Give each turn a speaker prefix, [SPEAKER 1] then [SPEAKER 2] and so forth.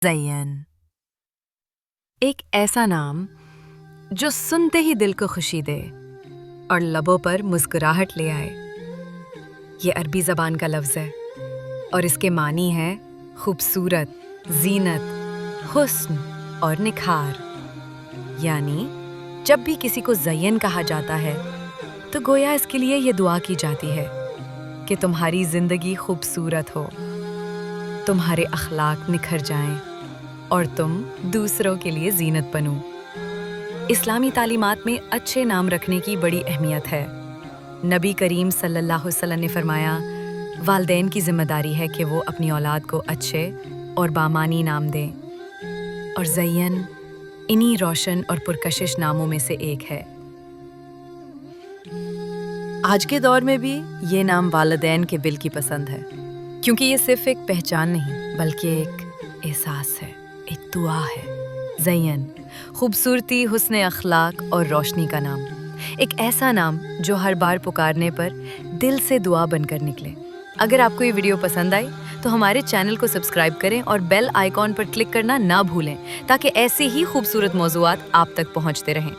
[SPEAKER 1] زین، ایک ایسا نام جو سنتے ہی دل کو خوشی دے اور لبوں پر مسکراہٹ لے آئے۔ یہ عربی زبان کا لفظ ہے اور اس کے معنی ہے خوبصورت، زینت، حسن اور نکھار۔ یعنی جب بھی کسی کو زین کہا جاتا ہے تو گویا اس کے لیے یہ دعا کی جاتی ہے کہ تمہاری زندگی خوبصورت ہو، تمہارے اخلاق نکھر جائیں اور تم دوسروں کے لیے زینت بنو۔ اسلامی تعلیمات میں اچھے نام رکھنے کی بڑی اہمیت ہے۔ نبی کریم صلی اللہ علیہ وسلم نے فرمایا، والدین کی ذمہ داری ہے کہ وہ اپنی اولاد کو اچھے اور بامعنی نام دیں، اور زین انہی روشن اور پرکشش ناموں میں سے ایک ہے۔ آج کے دور میں بھی یہ نام والدین کے دل کی پسند ہے، کیونکہ یہ صرف ایک پہچان نہیں بلکہ ایک احساس ہے، ایک دعا ہے۔ زین خوبصورتی، حسن اخلاق اور روشنی کا نام، ایک ایسا نام جو ہر بار پکارنے پر دل سے دعا بن کر نکلے۔ اگر آپ کو یہ ویڈیو پسند آئی تو ہمارے چینل کو سبسکرائب کریں اور بیل آئیکن پر کلک کرنا نہ بھولیں تاکہ ایسے ہی خوبصورت موضوعات آپ تک پہنچتے رہیں۔